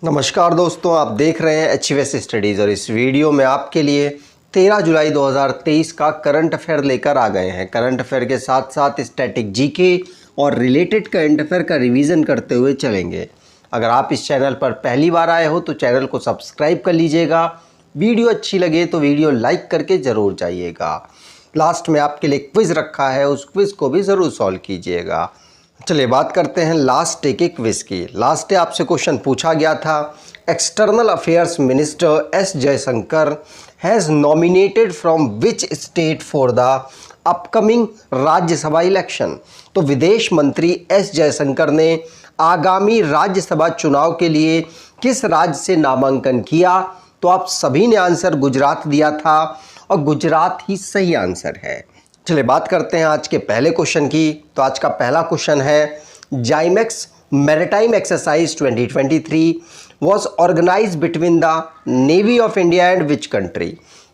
नमस्कार दोस्तों, आप देख रहे हैं एचवीएस स्टडीज़ और इस वीडियो में आपके लिए 13 जुलाई 2023 का करंट अफेयर लेकर आ गए हैं। करंट अफेयर के साथ साथ स्टैटिक जीके और रिलेटेड करंट अफेयर का रिवीजन करते हुए चलेंगे। अगर आप इस चैनल पर पहली बार आए हो तो चैनल को सब्सक्राइब कर लीजिएगा। वीडियो अच्छी लगे तो वीडियो लाइक करके ज़रूर जाइएगा। लास्ट में आपके लिए क्विज़ रखा है, उस क्विज़ को भी ज़रूर सॉल्व कीजिएगा। चलिए बात करते हैं लास्ट डे के क्विज़ की। लास्ट डे आपसे क्वेश्चन पूछा गया था, external affairs minister S Jaishankar has nominated from which state for the upcoming Rajya Sabha election. तो विदेश मंत्री एस जयशंकर ने आगामी राज्यसभा चुनाव के लिए किस राज्य से नामांकन किया? तो आप सभी ने आंसर गुजरात दिया था और गुजरात ही सही आंसर है। चलिए बात करते हैं आज के पहले क्वेश्चन की। तो आज का पहला क्वेश्चन है, JIMEX maritime exercise 2023 was organised between the navy of India and which country.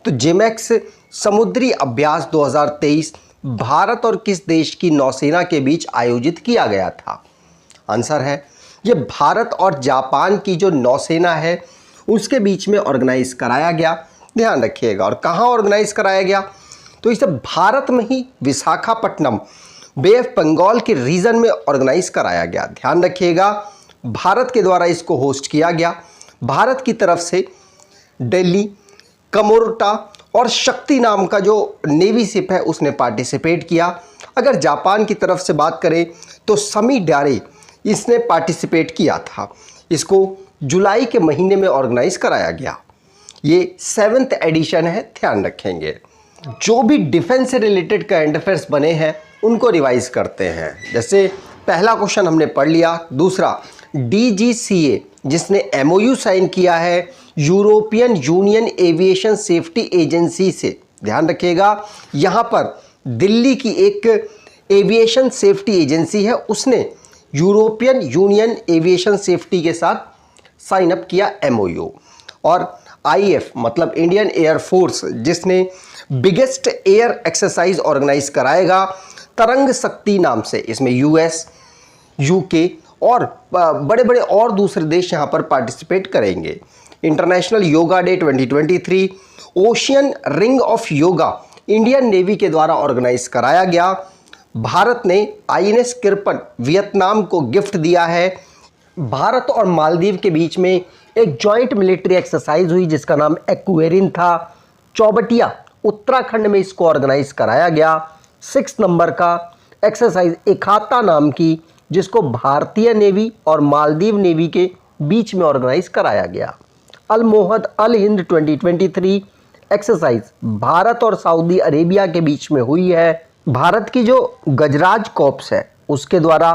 तो जिमेक्स समुद्री अभ्यास 2023 भारत और किस देश की नौसेना के बीच आयोजित किया गया था? आंसर है ये भारत और जापान की जो नौसेना है उसके बीच में ऑर्गेनाइज कराया गया। ध्यान रखिएगा। और कहाँ ऑर्गेनाइज कराया गया? तो इसे भारत में ही विशाखापट्टनम बे ऑफ बंगाल के रीजन में ऑर्गेनाइज कराया गया। ध्यान रखिएगा, भारत के द्वारा इसको होस्ट किया गया। भारत की तरफ से दिल्ली, कमोरटा और शक्ति नाम का जो नेवी शिप है उसने पार्टिसिपेट किया। अगर जापान की तरफ से बात करें तो समी डारे इसने पार्टिसिपेट किया था। इसको जुलाई के महीने में ऑर्गेनाइज कराया गया। ये 7th एडिशन है, ध्यान रखेंगे। जो भी डिफेंस से रिलेटेड करंट अफेयर्स बने हैं उनको रिवाइज करते हैं। जैसे पहला क्वेश्चन हमने पढ़ लिया। दूसरा, DGCA जिसने MOU साइन किया है European union aviation safety agency से। ध्यान रखिएगा, यहाँ पर दिल्ली की एक एविएशन सेफ्टी एजेंसी है, उसने यूरोपियन यूनियन एविएशन सेफ्टी के साथ साइन अप किया MOU। और IF मतलब इंडियन एयर फोर्स जिसने बिगेस्ट एयर एक्सरसाइज ऑर्गेनाइज कराएगा तरंग शक्ति नाम से। इसमें US, UK और बड़े बड़े और दूसरे देश यहाँ पर पार्टिसिपेट करेंगे। International yoga day 2023 ocean ring of yoga Indian navy के द्वारा ऑर्गेनाइज कराया गया। भारत ने INS किरपन वियतनाम को गिफ्ट दिया है। भारत और मालदीव के बीच में एक जॉइंट मिलिट्री एक्सरसाइज हुई जिसका नाम एक्वेरिन था। चौबटिया उत्तराखंड में इसको ऑर्गेनाइज कराया गया। 6 नंबर का एक्सरसाइज एकाता नाम की, जिसको भारतीय नेवी और मालदीव नेवी के बीच में ऑर्गेनाइज कराया गया। अल मोहद अल हिंद 2023 एक्सरसाइज भारत और सऊदी अरेबिया के बीच में हुई है। भारत की जो गजराज कॉर्प्स है उसके द्वारा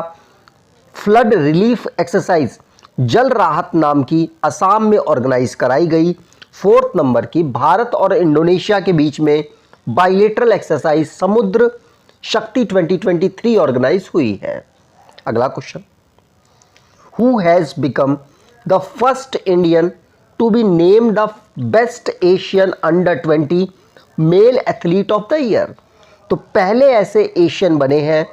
फ्लड रिलीफ एक्सरसाइज जल राहत नाम की असम में ऑर्गेनाइज कराई गई। 4th नंबर की भारत और इंडोनेशिया के बीच में बाइलेटरल एक्सरसाइज समुद्र शक्ति 2023 ऑर्गेनाइज हुई है। अगला question, who has become the first Indian to be named the best Asian under 20 male athlete of the year. तो पहले ऐसे एशियन बने हैं,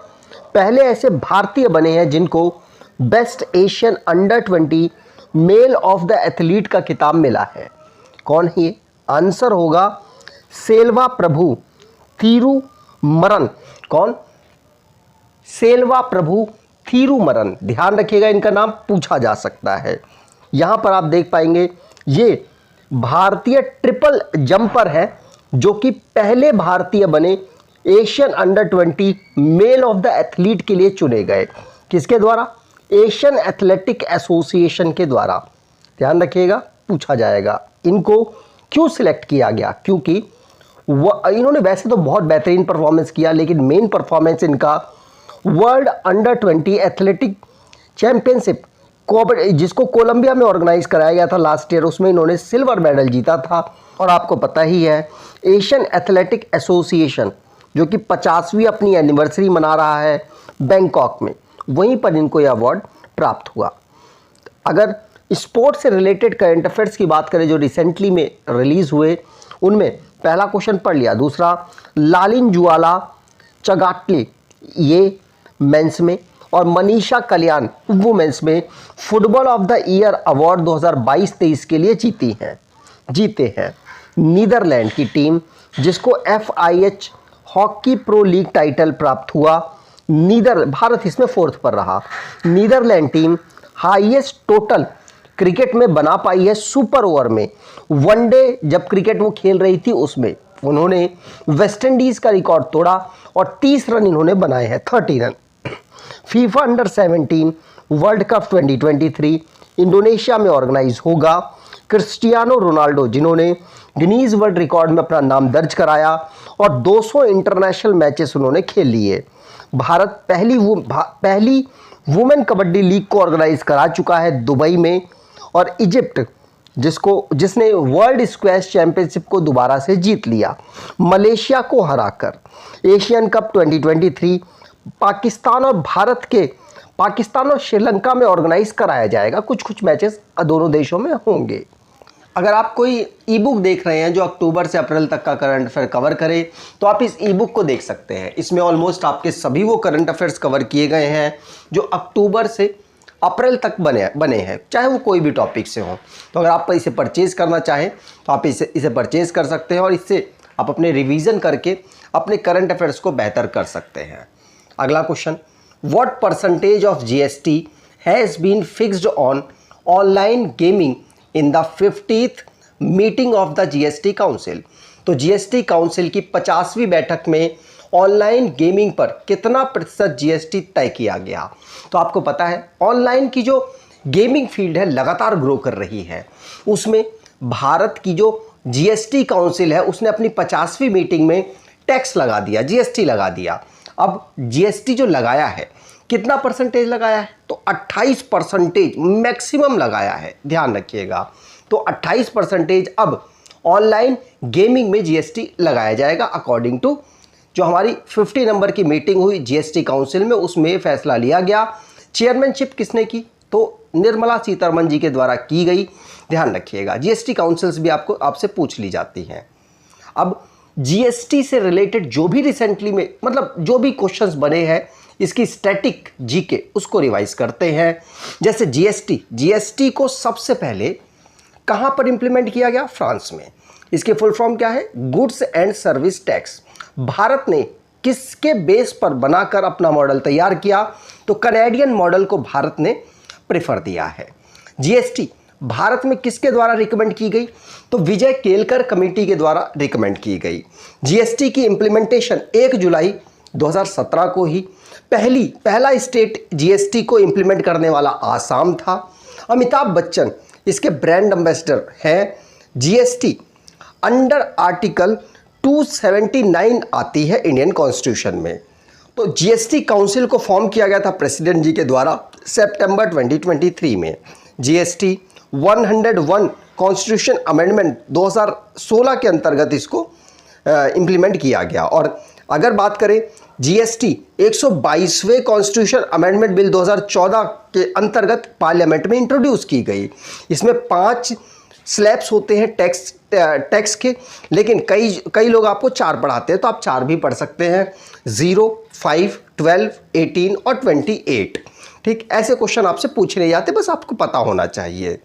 पहले ऐसे भारतीय बने हैं जिनको best Asian under 20 male of the athlete का खिताब मिला है। कौन है ये? आंसर होगा सेल्वा प्रभु थिरुमरन। कौन? सेल्वा प्रभु थिरुमरन। ध्यान रखिएगा, इनका नाम पूछा जा सकता है। यहाँ पर आप देख पाएंगे ये भारतीय ट्रिपल जंपर है जो कि पहले भारतीय बने Asian under 20 male of the athlete के लिए चुने गए। किसके द्वारा? एशियन एथलेटिक एसोसिएशन के द्वारा। ध्यान रखिएगा, पूछा जाएगा। इनको क्यों सिलेक्ट किया गया? क्योंकि इन्होंने वैसे तो बहुत बेहतरीन परफॉर्मेंस किया, लेकिन मेन परफॉर्मेंस इनका वर्ल्ड अंडर 20 एथलेटिक चैंपियनशिप जिसको कोलंबिया में ऑर्गेनाइज कराया गया था लास्ट ईयर, उसमें इन्होंने सिल्वर मेडल जीता था। और आपको पता ही है एशियन एथलेटिक एसोसिएशन जो कि 50वीं अपनी एनिवर्सरी मना रहा है बैंकॉक में, वहीं पर इनको यह अवार्ड प्राप्त हुआ। अगर स्पोर्ट्स से रिलेटेड करंट अफेयर्स की बात करें जो रिसेंटली में रिलीज़ हुए, उनमें पहला क्वेश्चन पढ़ लिया। दूसरा, लालिन जुआला चगाटले ये मेंस में, और मनीषा कल्याण वुमेन्स में football of the year award 2022-23 के लिए जीते हैं। नीदरलैंड की टीम जिसको FIH hockey pro league title प्राप्त हुआ, भारत इसमें 4th पर रहा। Netherlands team highest total cricket में बना पाई है सुपर ओवर में। वनडे जब क्रिकेट वो खेल रही थी उसमें उन्होंने वेस्ट इंडीज का रिकॉर्ड तोड़ा और 30 रन इन्होंने बनाए हैं, 30 run. FIFA under 17 world cup 2023 Indonesia में ऑर्गेनाइज होगा। क्रिस्टियानो रोनाल्डो जिन्होंने गिनीज वर्ल्ड रिकॉर्ड में अपना नाम दर्ज कराया और 200 इंटरनेशनल मैचेस उन्होंने खेल लिए। भारत पहली वुमेन कबड्डी लीग को ऑर्गेनाइज करा चुका है दुबई में। और इजिप्ट जिसने वर्ल्ड स्क्वैश चैंपियनशिप को दोबारा से जीत लिया मलेशिया को हराकर। एशियन कप 2023 पाकिस्तान और श्रीलंका में ऑर्गेनाइज कराया जाएगा। कुछ मैचेस दोनों देशों में होंगे। अगर आप कोई ई बुक देख रहे हैं जो अक्टूबर से अप्रैल तक का करंट अफेयर कवर करे तो आप इस ई बुक को देख सकते हैं। इसमें ऑलमोस्ट आपके सभी वो करंट अफेयर्स कवर किए गए हैं जो अक्टूबर से अप्रैल तक बने हैं, चाहे वो कोई भी टॉपिक से हो। तो अगर आप इसे परचेज़ करना चाहें तो आप इसे परचेज़ कर सकते हैं और इससे आप अपने रिवीजन करके अपने करंट अफेयर्स को बेहतर कर सकते हैं। अगला question, what percentage of GST has been fixed on online gaming in the 50th meeting of the GST council. तो GST काउंसिल की 50वीं बैठक में ऑनलाइन गेमिंग पर कितना प्रतिशत GST तय किया गया। तो आपको पता है ऑनलाइन की जो गेमिंग फील्ड है लगातार ग्रो कर रही है। उसमें भारत की जो GST काउंसिल है उसने अपनी 50वीं मीटिंग में टैक्स लगा दिया, GST लगा दिया। अब GST जो लगाया है कितना परसेंटेज लगाया है, तो 28% मैक्सिमम लगाया है, ध्यान रखिएगा। तो 28% अब ऑनलाइन गेमिंग में GST लगाया जाएगा अकॉर्डिंग टू जो हमारी 50 नंबर की मीटिंग हुई GST काउंसिल में, उसमें फैसला लिया गया। चेयरमैनशिप किसने की, तो निर्मला सीतारमण जी के द्वारा की गई, ध्यान रखिएगा। GST काउंसिल्स भी आपसे पूछ ली जाती हैं। अब GST से रिलेटेड जो भी रिसेंटली में जो भी क्वेश्चंस बने हैं इसकी स्टैटिक जीके उसको रिवाइज करते हैं। जैसे GST को सबसे पहले कहाँ पर इंप्लीमेंट किया गया, फ्रांस में। इसके फुल फॉर्म क्या है, goods and service tax. Bharat ने किसके बेस पर बनाकर अपना मॉडल तैयार किया, तो कनेडियन मॉडल को भारत ने प्रेफर दिया है। GST भारत में किसके द्वारा रिकमेंड की गई, तो विजय केलकर कमेटी के द्वारा रिकमेंड की गई। GST की इंप्लीमेंटेशन 1 जुलाई 2017 को ही पहला स्टेट GST को इंप्लीमेंट करने वाला आसाम था। अमिताभ बच्चन इसके ब्रांड एम्बेसडर हैं। GST अंडर आर्टिकल 279 आती है इंडियन कॉन्स्टिट्यूशन में। तो GST काउंसिल को फॉर्म किया गया था प्रेसिडेंट जी के द्वारा सितंबर 2023 में। GST 101 कॉन्स्टिट्यूशन अमेंडमेंट 2016 के अंतर्गत इसको इम्प्लीमेंट किया गया। और अगर बात करें GST 122वें कॉन्स्टिट्यूशन अमेंडमेंट बिल 2014 के अंतर्गत पार्लियामेंट में इंट्रोड्यूस की गई। इसमें 5 स्लैब्स होते हैं टैक्स के, लेकिन कई लोग आपको 4 पढ़ाते हैं, तो आप 4 भी पढ़ सकते हैं, 0, 5, 12, 18 और 28। ठीक, ऐसे क्वेश्चन आपसे पूछे नहीं जाते, बस आपको पता होना चाहिए।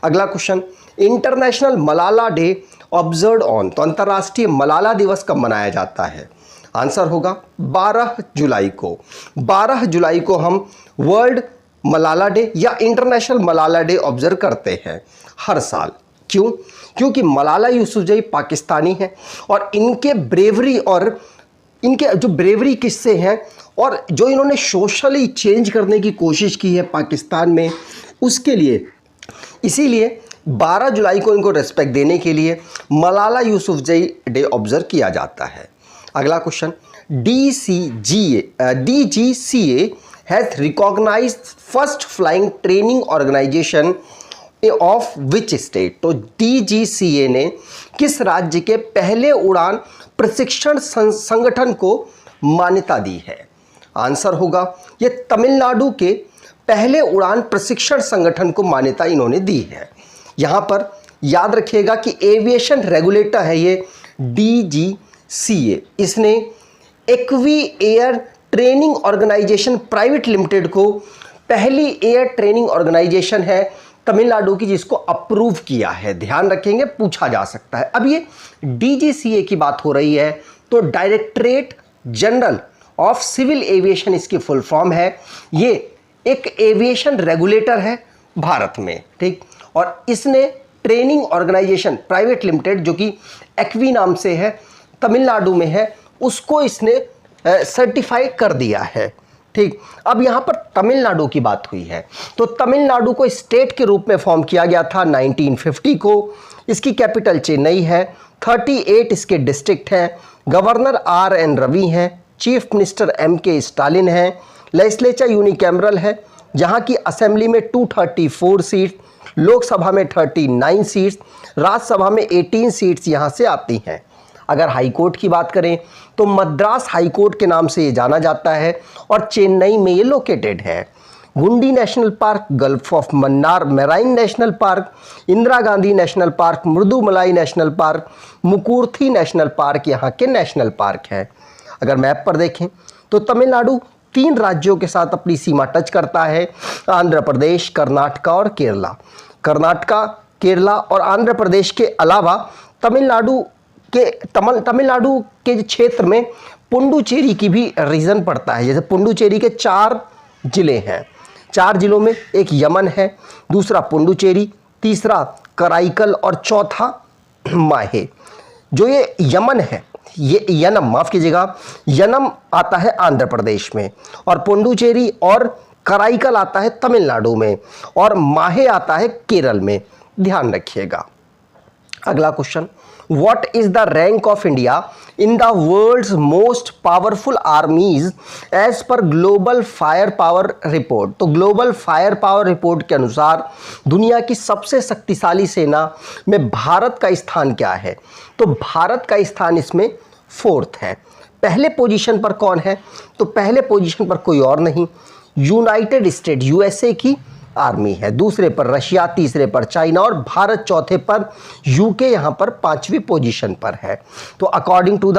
अगला question, international Malala day observed on. तो अंतर्राष्ट्रीय मलाला दिवस कब मनाया जाता है, आंसर होगा 12 जुलाई को। 12 जुलाई को हम वर्ल्ड मलाला डे या इंटरनेशनल मलाला डे ऑब्जर्व करते हैं हर साल। क्यों, क्योंकि मलाला यूसुफजई पाकिस्तानी हैं और इनके ब्रेवरी और इनके जो ब्रेवरी किस्से हैं और जो इन्होंने सोशली चेंज करने की कोशिश की है पाकिस्तान में, उसके लिए इसीलिए 12 जुलाई को इनको रिस्पेक्ट देने के लिए मलाला यूसुफजई डे ऑब्जर्व किया जाता है। अगला question, DGCA has recognised first flying training organisation of which state. तो DGCA ने किस राज्य के पहले उड़ान प्रशिक्षण संगठन को मान्यता दी है, आंसर होगा ये तमिलनाडु के पहले उड़ान प्रशिक्षण संगठन को मान्यता इन्होंने दी है। यहाँ पर याद रखिएगा कि एविएशन रेगुलेटर है ये DGCA। इसने एक्वी air training organisation private limited को पहली एयर ट्रेनिंग ऑर्गेनाइजेशन है तमिलनाडु की जिसको अप्रूव किया है। ध्यान रखेंगे, पूछा जा सकता है। अब ये डीजीसीए की बात हो रही है तो directorate general of civil aviation इसकी फुल फॉर्म है। ये एक एविएशन रेगुलेटर है भारत में, ठीक। और इसने ट्रेनिंग ऑर्गेनाइजेशन प्राइवेट लिमिटेड जो कि एक्वी नाम से है, तमिलनाडु में है, उसको इसने सर्टिफाई कर दिया है, ठीक। अब यहाँ पर तमिलनाडु की बात हुई है तो तमिलनाडु को स्टेट के रूप में फॉर्म किया गया था 1950 को। इसकी कैपिटल चेन्नई है। 38 इसके डिस्ट्रिक्ट हैं। गवर्नर RN रवि हैं। चीफ मिनिस्टर MK स्टालिन हैं। लेजिस्लेचर यूनिकैमरल है जहाँ की असेंबली में 234 सीट, लोकसभा में 39 सीट्स, राज्यसभा में 18 सीट्स यहाँ से आती हैं। अगर हाई कोर्ट की बात करें तो मद्रास हाई कोर्ट के नाम से ये जाना जाता है और चेन्नई में ये लोकेटेड है। Guindy national park, gulf of Mannar marine national park, Indira Gandhi national park, Mudumalai national park, Mukurthi national park यहाँ के नेशनल पार्क है। अगर मैप पर देखें तो तमिलनाडु 3 राज्यों के साथ अपनी सीमा टच करता है, आंध्र प्रदेश, कर्नाटका और केरला। कर्नाटका, केरला और आंध्र प्रदेश के अलावा तमिलनाडु के क्षेत्र में पुडुचेरी की भी रीजन पड़ता है। जैसे पुडुचेरी के 4 जिले हैं, 4 जिलों में एक यमन है, दूसरा पुडुचेरी, तीसरा कराईकल और चौथा माहे। जो ये यमन है, ये यनम, माफ कीजिएगा, यनम आता है आंध्र प्रदेश में और पुडुचेरी और कराईकल आता है तमिलनाडु में और माहे आता है केरल में। ध्यान रखिएगा। अगला question, what is the rank of India in the world's most powerful armies as per global fire power report. तो ग्लोबल फायर पावर रिपोर्ट के अनुसार दुनिया की सबसे शक्तिशाली सेना में भारत का स्थान क्या है? तो भारत का स्थान इसमें 4th है। पहले पोजीशन पर कौन है? तो पहले पोजीशन पर कोई और नहीं, यूनाइटेड स्टेट USA की आर्मी है। दूसरे पर रशिया, तीसरे पर चाइना और भारत चौथे पर UK यहाँ पर 5वीं पोजीशन पर है। तो according to the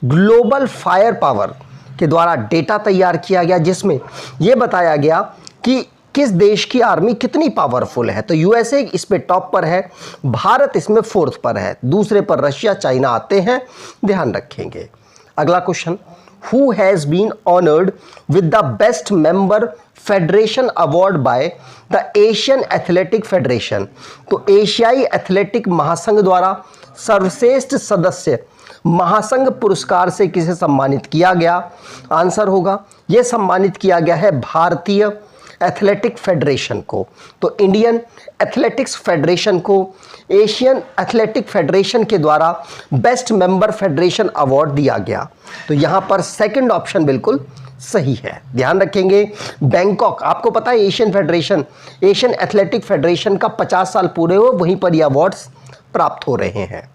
global fire power के द्वारा डेटा तैयार किया गया जिसमें यह बताया गया कि किस देश की आर्मी कितनी पावरफुल है। तो USA इस पे टॉप पर है, भारत इसमें 4th पर है, दूसरे पर रशिया, चाइना आते हैं। ध्यान रखेंगे। अगला question, who has been honoured with the best member federation award by the Asian athletic federation. तो एशियाई एथलेटिक महासंघ द्वारा सर्वश्रेष्ठ सदस्य महासंघ पुरस्कार से किसे सम्मानित किया गया? आंसर होगा, यह सम्मानित किया गया है भारतीय एथलेटिक फेडरेशन को। तो इंडियन एथलेटिक्स फेडरेशन को एशियन एथलेटिक फेडरेशन के द्वारा बेस्ट मेंबर फेडरेशन अवार्ड दिया गया। तो यहाँ पर सेकंड ऑप्शन बिल्कुल सही है। ध्यान रखेंगे। बैंकॉक, आपको पता है एशियन एथलेटिक फेडरेशन का 50 साल पूरे हुए, वहीं पर ये अवार्ड्स प्राप्त हो रहे हैं।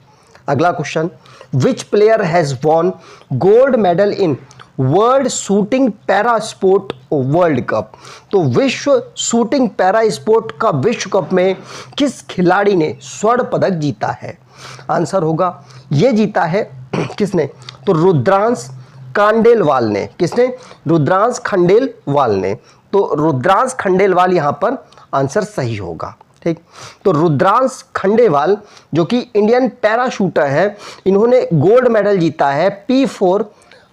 अगला question, which player has won gold medal in world shooting para sport world cup. तो विश्व शूटिंग पैरा स्पोर्ट का विश्व कप में किस खिलाड़ी ने स्वर्ण पदक जीता है? आंसर होगा, ये जीता है किसने? तो रुद्रांश खंडेलवाल ने। किसने? रुद्रांश खंडेलवाल ने। तो रुद्रांश खंडेलवाल यहाँ पर आंसर सही होगा, ठीक। तो रुद्रांश खंडेलवाल जो कि इंडियन पैरा शूटर है, इन्होंने गोल्ड मेडल जीता है P4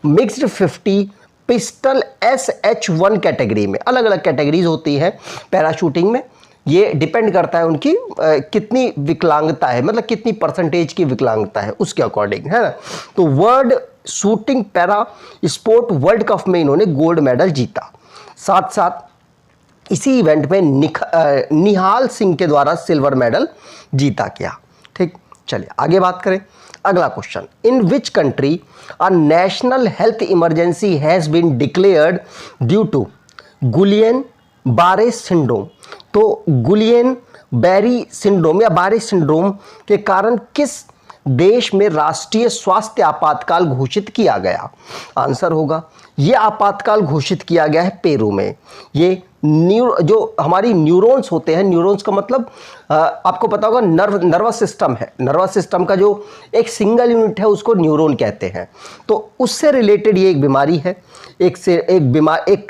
mixed 50 pistol SH1 category में। अलग अलग कैटेगरीज होती है पैराशूटिंग में, ये डिपेंड करता है उनकी कितनी विकलांगता है, मतलब कितनी परसेंटेज की विकलांगता है उसके अकॉर्डिंग, है ना। तो world shooting para sport world cup में इन्होंने गोल्ड मेडल जीता। साथ साथ इसी इवेंट में निहाल सिंह के द्वारा सिल्वर मेडल जीता गया, ठीक। चलिए आगे बात करें। अगला question, in which country a national health emergency has been declared due to Guillain Barre syndrome. तो गुलियन बैरी सिंड्रोम या बारे सिंड्रोम के कारण किस देश में राष्ट्रीय स्वास्थ्य आपातकाल घोषित किया गया? आंसर होगा, यह आपातकाल घोषित किया गया है पेरू में। ये जो हमारी न्यूरॉन्स होते हैं, न्यूरॉन्स का मतलब आपको पता होगा नर्वस सिस्टम है, नर्वस सिस्टम का जो एक सिंगल यूनिट है उसको न्यूरॉन कहते हैं। तो उससे रिलेटेड ये एक बीमारी है, एक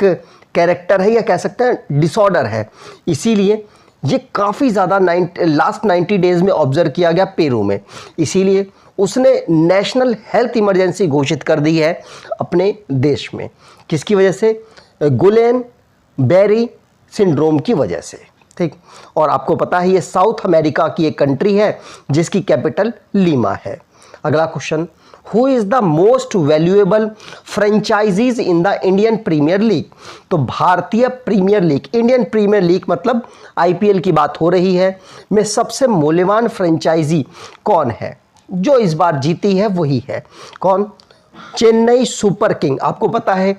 कैरेक्टर है, या कह सकते हैं डिसऑर्डर है। इसीलिए ये काफ़ी ज़्यादा लास्ट 90 डेज़ में ऑब्जर्व किया गया पेरू में। इसीलिए उसने नेशनल हेल्थ इमरजेंसी घोषित कर दी है अपने देश में। किसकी वजह से? गुलेन बेरी सिंड्रोम की वजह से। ठीक, और आपको पता है ये साउथ अमेरिका की एक कंट्री है जिसकी कैपिटल लीमा है। अगला question, who is the most valuable franchisees in the Indian premier league? तो भारतीय premier league, Indian premier league मतलब आईपीएल की बात हो रही है, में सबसे मूल्यवान फ्रेंचाइजी कौन है? जो इस बार जीती है वही है कौन? Chennai super king. आपको पता है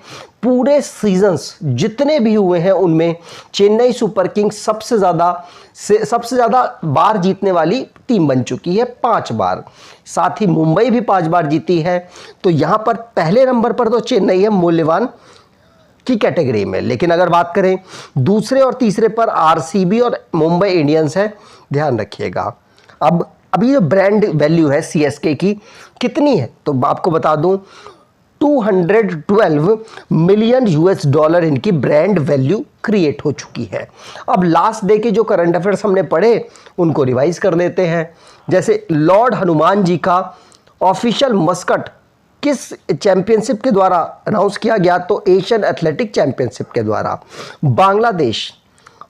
पूरे सीजन्स जितने भी हुए हैं उनमें चेन्नई सुपर किंग सबसे ज़्यादा बार जीतने वाली टीम बन चुकी है, 5 बार। साथ ही मुंबई भी 5 बार जीती है। तो यहाँ पर पहले नंबर पर तो चेन्नई है मूल्यवान की कैटेगरी में, लेकिन अगर बात करें दूसरे और तीसरे पर आरसीबी और मुंबई इंडियंस है। ध्यान रखिएगा। अब अभी जो ब्रांड वैल्यू है सीएसके की कितनी है, तो आपको बता दूं 212 मिलियन यूएस डॉलर इनकी ब्रांड वैल्यू क्रिएट हो चुकी है। अब लास्ट डे के जो करंट अफेयर्स हमने पढ़े उनको रिवाइज कर लेते हैं। जैसे लॉर्ड हनुमान जी का ऑफिशियल मस्कट किस चैंपियनशिप के द्वारा अनाउंस किया गया? तो एशियन एथलेटिक चैंपियनशिप के द्वारा। बांग्लादेश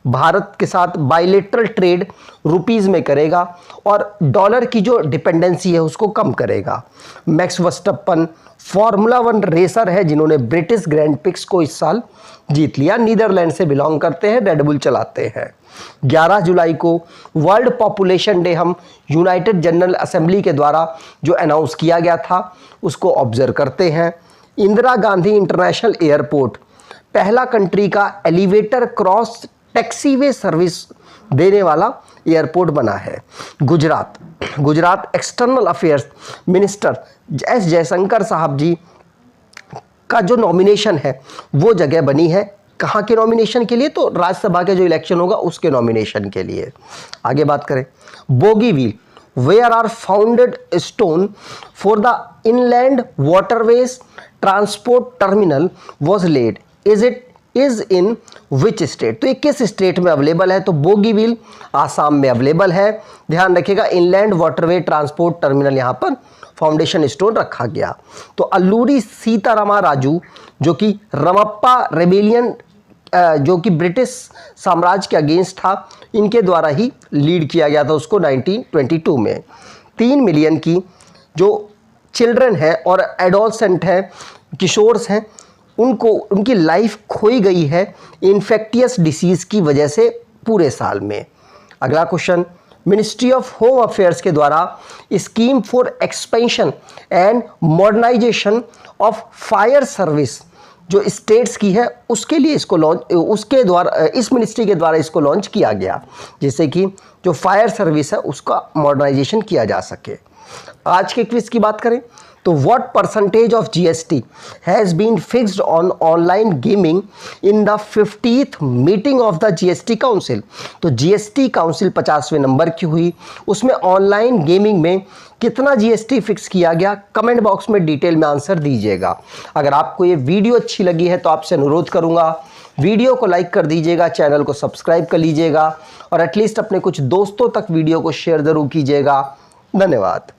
भारत के साथ बायलेटरल ट्रेड रुपीस में करेगा और डॉलर की जो डिपेंडेंसी है उसको कम करेगा। मैक्स वर्स्टप्पन फार्मूला 1 रेसर है जिन्होंने ब्रिटिश ग्रैंड प्रिक्स को इस साल जीत लिया, नीदरलैंड से बिलोंग करते हैं, रेडबुल चलाते हैं। 11 जुलाई को वर्ल्ड पॉपुलेशन डे हम यूनाइटेड जनरल असेंबली के द्वारा जो अनाउंस किया गया था उसको ऑब्जर्व करते हैं। इंदिरा गांधी इंटरनेशनल एयरपोर्ट पहला कंट्री का एलिवेटर क्रॉस टैक्सीवे सर्विस देने वाला एयरपोर्ट बना है। Gujarat external affairs minister S Jaishankar साहब जी का जो नॉमिनेशन है वो जगह बनी है। कहाँ के नॉमिनेशन के लिए? तो राज्यसभा के जो इलेक्शन होगा उसके नॉमिनेशन के लिए। आगे बात करें, Bogibeel where are founded stone for the inland waterways transport terminal was laid, is in which state? तो ये किस स्टेट में अवेलेबल है? तो बोगीवील आसाम में अवेलेबल है। ध्यान रखिएगा, इनलैंड वाटरवे ट्रांसपोर्ट टर्मिनल यहाँ पर फाउंडेशन स्टोन रखा गया। तो अल्लूरी सीतारामा राजू जो कि रमप्पा रेबेलियन जो कि ब्रिटिश साम्राज्य के अगेंस्ट था, इनके द्वारा ही लीड किया गया था उसको 1922 में। 3 मिलियन की जो चिल्ड्रन है और एडोलसेंट हैं, किशोर्स हैं, उनकी लाइफ खोई गई है इन्फेक्टियस डिसीज़ की वजह से पूरे साल में। अगला question, ministry of home affairs के द्वारा scheme for expansion and modernisation of fire service जो स्टेट्स की है उसके लिए इस मिनिस्ट्री के द्वारा इसको लॉन्च किया गया, जिससे कि जो फायर सर्विस है उसका मॉडर्नाइजेशन किया जा सके। आज के क्विज की बात करें तो what percentage of GST has been fixed on online gaming in the 50th meeting of the GST council? तो जीएसटी काउंसिल 50वें नंबर की हुई, उसमें ऑनलाइन गेमिंग में कितना जीएसटी फिक्स किया गया? कमेंट बॉक्स में डिटेल में आंसर दीजिएगा। अगर आपको ये वीडियो अच्छी लगी है तो आपसे अनुरोध करूंगा वीडियो को लाइक कर दीजिएगा, चैनल को सब्सक्राइब कर लीजिएगा और एटलीस्ट अपने कुछ दोस्तों तक वीडियो को शेयर ज़रूर कीजिएगा। धन्यवाद।